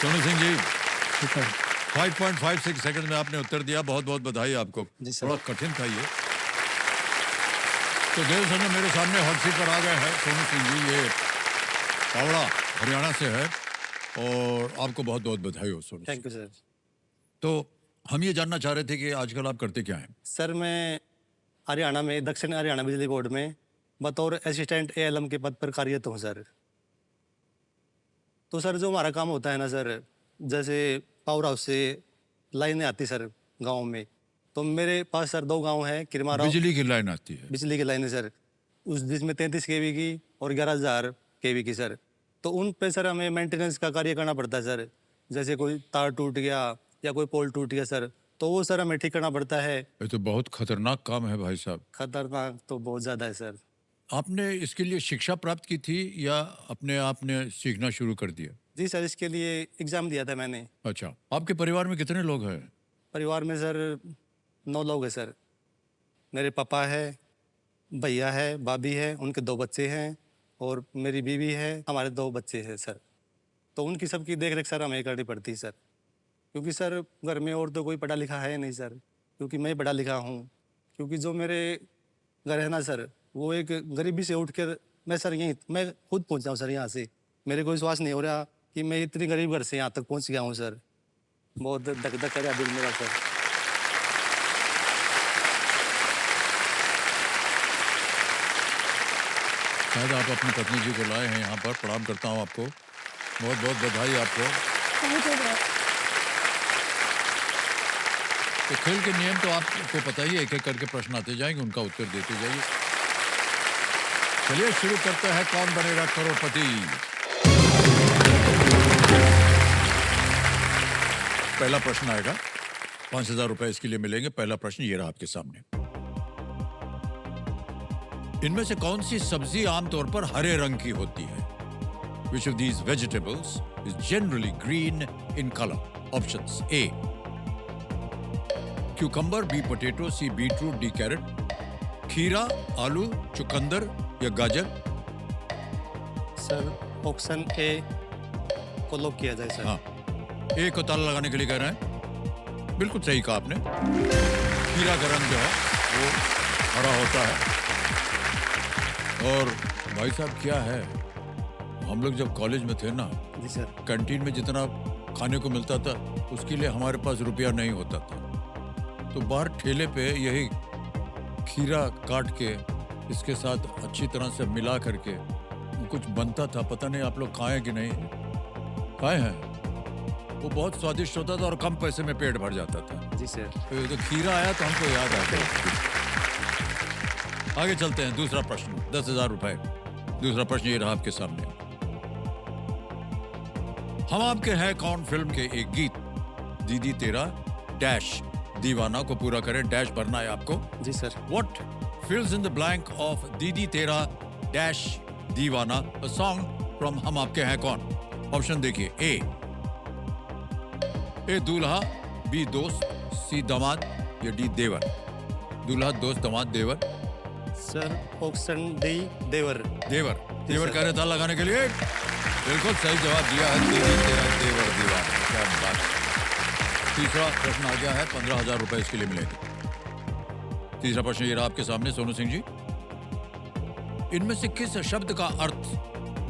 सोनू सिंह जी, जी sir. 5.56 second में आपने उत्तर दिया, बहुत बहुत बधाई आपको। जी सर। थोड़ा कठिन था ये। तो देव सर मेरे सामने हॉट सीट पर आ गए हैं सोनू सिंह जी, ये पावड़ा हरियाणा से है और आपको बहुत बहुत बधाई हो Sonu Singh. Thank you sir. तो हम ये जानना चाह रहे थे कि आजकल आप करते क्या हैं? सर मैं हरियाणा में दक्षिण हरियाणा बिजली बोर्ड में बतौर असिस्टेंट एएलएम के पद पर कार्यरत हूँ सर। तो सर जो हमारा काम होता है ना सर, जैसे पावर हाउस से लाइनें आती सर गाँव में, तो मेरे पास सर 2 गाँव हैं किरमारा। बिजली की लाइन आती है? बिजली की लाइनें सर, उस जिसमें 33 केवी की और 11,000 केवी की सर। तो उन पे सर हमें मेंटेनेंस का कार्य करना पड़ता है सर। जैसे कोई तार टूट गया या कोई पोल टूट गया सर, तो वो सर हमें ठीक करना पड़ता है। ये तो बहुत खतरनाक काम है भाई साहब। खतरनाक तो बहुत ज़्यादा है सर। आपने इसके लिए शिक्षा प्राप्त की थी या अपने आप ने सीखना शुरू कर दिया? जी सर, इसके लिए एग्ज़ाम दिया था मैंने। अच्छा, आपके परिवार में कितने लोग हैं? परिवार में सर 9 लोग हैं सर। मेरे पापा है, भैया है, भाभी है, उनके 2 बच्चे हैं और मेरी बीवी है, हमारे 2 बच्चे हैं सर। तो उनकी सबकी देख-रेख सर हमें करनी पड़ती है सर। क्योंकि सर घर में और तो कोई पढ़ा लिखा है नहीं सर, क्योंकि मैं पढ़ा लिखा हूँ। क्योंकि जो मेरे घर है ना सर, वो एक गरीबी से उठ कर मैं खुद पहुँचा हूँ सर यहाँ से। मेरे को विश्वास नहीं हो रहा कि मैं इतनी गरीब घर से यहाँ तक पहुँच गया हूँ सर। बहुत धक-धक कर रहा दिल मेरा सर। शायद आप अपनी पत्नी जी को लाए हैं यहाँ पर। प्रणाम करता हूँ आपको, बहुत बहुत बधाई आपको। तो खेल के नियम तो आपको पता ही है, एक एक करके प्रश्न आते जाएंगे, उनका उत्तर देते जाइए। चलिए शुरू करते हैं, कौन बनेगा करोड़पति। पहला प्रश्न आएगा, 5,000 रुपए इसके लिए मिलेंगे। पहला प्रश्न ये रहा आपके सामने। इनमें से कौन सी सब्जी आमतौर पर हरे रंग की होती है? Which of these vegetables is generally green in color? Options: A, cucumber, B, potato, C, beetroot, D, carrot, खीरा, आलू, चुकंदर या गाजर? सर ऑप्शन ए को लॉक किया जाए सर। हाँ, ए को ताला लगाने के लिए कह रहे हैं। बिल्कुल सही कहा आपने। खीरा का रंग जो है वो हरा होता है। और भाई साहब क्या है, हम लोग जब कॉलेज में थे ना, जी सर। कैंटीन में जितना खाने को मिलता था उसके लिए हमारे पास रुपया नहीं होता था, तो बाहर ठेले पे यही खीरा काट के इसके साथ अच्छी तरह से मिला करके कुछ बनता था। पता नहीं आप लोग खाए कि नहीं खाए हैं? वो बहुत स्वादिष्ट होता था और कम पैसे में पेट भर जाता था। जी सर। तो खीरा आया तो हमको याद आ गया। आगे चलते हैं, दूसरा प्रश्न, 10,000 रुपए। दूसरा प्रश्न ये रहा आपके सामने। हम आपके हैं कौन फिल्म के एक गीत दीदी तेरा डैश दीवाना को पूरा करें, डैश भरना है आपको। जी sir. What fills in the blank of दीदी तेरा डैश दीवाना, a song from हम आपके हैं कौन? ऑप्शन देखिए, ए दूल्हा, बी दोस्त, सी दामाद या डी देवर? दूल्हा, दोस्त, दामाद, देवर? सर ऑप्शन डी देवर। देवर। देवर सर। कह रहे था लगाने के लिए। बिल्कुल सही जवाब दिया है, दीदी तेरा देवर दीवाना। क्या बात है। तीसरा प्रश्न आ गया है, 15,000 रुपए इसके लिए मिलेंगे। तीसरा प्रश्न ये रहा आपके सामने सोनू सिंह जी। इनमें से किस शब्द का अर्थ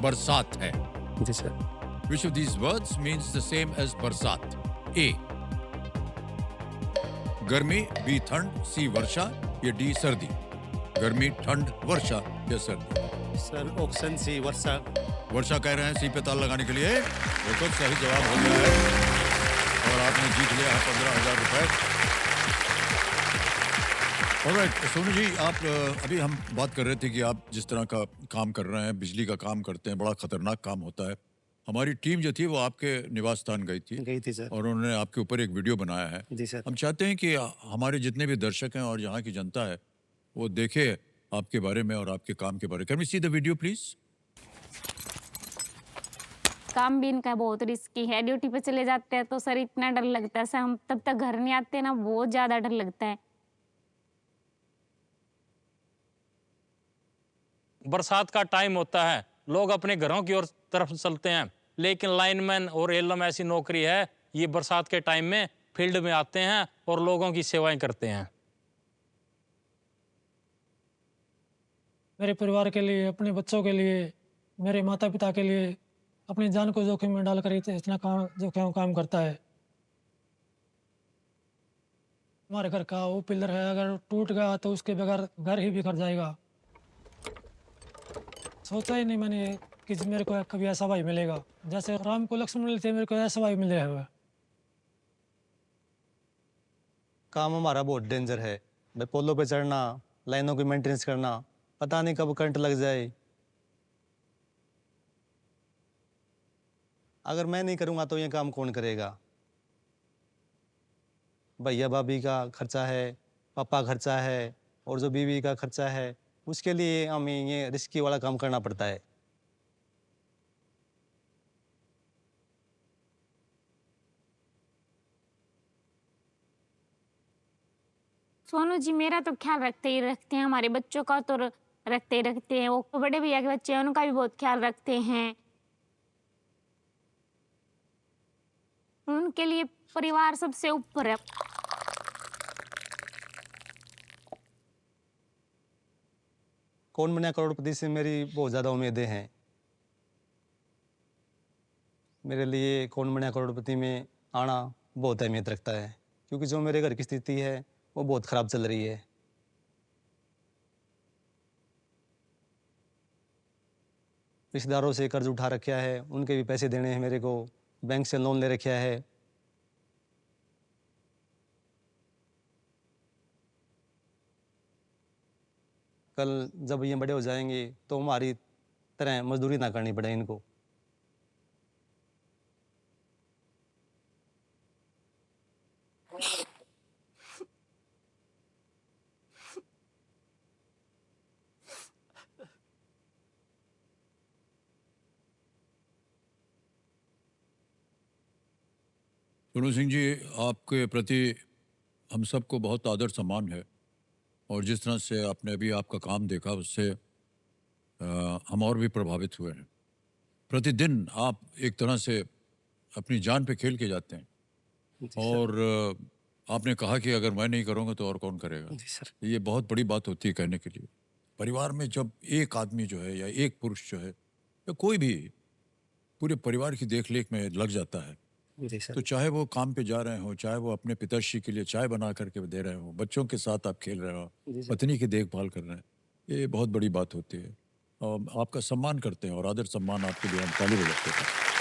बरसात है? जी sir. Which of these words means the same as बरसात? A, गर्मी, बी ठंड, सी वर्षा या डी सर्दी? गर्मी, ठंड, वर्षा या सर्दी? सर ऑप्शन सी वर्षा। वर्षा कह रहे हैं, सी पे ताला लगाने के लिए। बिल्कुल सही जवाब हो गया है और आपने जीत लिया है 15,000 रुपए। ऑलराइट सोनू जी, आप अभी हम बात कर रहे थे कि आप जिस तरह का काम कर रहे हैं, बिजली का काम करते हैं, बड़ा खतरनाक काम होता है। हमारी टीम जो थी वो आपके निवास स्थान गई थी सर। और उन्होंने आपके ऊपर एक वीडियो बनाया है। जी सर। हम चाहते हैं कि हमारे जितने भी दर्शक हैं और यहाँ की जनता है वो देखे आपके बारे में और आपके काम के बारे में। Can we see the video please? काम भी इनका बहुत रिस्की है। ड्यूटी पे चले जाते हैं तो सर इतना डर लगता है सर, हम तब तक घर नहीं आते ना, बहुत ज्यादा डर लगता है। बरसात का टाइम होता है, लोग अपने घरों की ओर तरफ चलते हैं। लेकिन लाइनमैन और एलएम ऐसी नौकरी है, ये बरसात के टाइम में फील्ड में आते हैं और लोगों की सेवाएं करते हैं। मेरे परिवार के लिए, अपने बच्चों के लिए, मेरे माता पिता के लिए अपनी जान को जोखिम में डालकर इतना काम करता है। हमारे घर का वो पिलर है, अगर टूट गया तो उसके बगैर घर ही बिखर जाएगा। सोचा ही नहीं मैंने कि मेरे को कभी ऐसा भाई मिलेगा। जैसे राम को लक्ष्मण मिले थे, मेरे को ऐसा भाई मिले हुए। काम हमारा बहुत डेंजर है भाई, पोलो पे चढ़ना, लाइनों की मेंटेनेंस करना, पता नहीं कब करंट लग जाए। अगर मैं नहीं करूँगा तो ये काम कौन करेगा? भैया भाभी का खर्चा है, पापा खर्चा है, और जो बीवी का खर्चा है, उसके लिए हमें ये रिस्की वाला काम करना पड़ता है। सोनू जी मेरा तो ख्याल रखते ही रखते हैं, हमारे बच्चों का तो रखते ही रखते हैं। वो तो बड़े भैया के बच्चे हैं, उनका भी बहुत ख्याल रखते हैं। उनके लिए परिवार सबसे ऊपर है। कौन बना करोड़पति से मेरी बहुत ज़्यादा उम्मीदें हैं। मेरे लिए कौन बना करोड़पति में आना बहुत अहमियत रखता है, क्योंकि जो मेरे घर की स्थिति है वो बहुत ख़राब चल रही है। रिश्तेदारों से कर्ज उठा रखा है, उनके भी पैसे देने हैं मेरे को, बैंक से लोन ले रखा है। कल जब ये बड़े हो जाएंगे तो हमारी तरह मजदूरी ना करनी पड़े इनको। सोनू सिंह जी, आपके प्रति हम सबको बहुत आदर सम्मान है, और जिस तरह से आपने अभी आपका काम देखा उससे हम और भी प्रभावित हुए हैं। प्रतिदिन आप एक तरह से अपनी जान पे खेल के जाते हैं, जी सर। और आपने कहा कि अगर मैं नहीं करूँगा तो और कौन करेगा। जी सर। ये बहुत बड़ी बात होती है कहने के लिए। परिवार में जब एक आदमी जो है या एक पुरुष जो है या कोई भी पूरे परिवार की देख रेख में लग जाता है, जी सर। तो चाहे वो काम पे जा रहे हो, चाहे वो अपने पिताश्री के लिए चाय बना करके दे रहे हो, बच्चों के साथ आप खेल रहे हो, जी सर। पत्नी की देखभाल कर रहे हैं, ये बहुत बड़ी बात होती है। और आपका सम्मान करते हैं, और आदर सम्मान आपके लिए हम ताली बजाते हैं।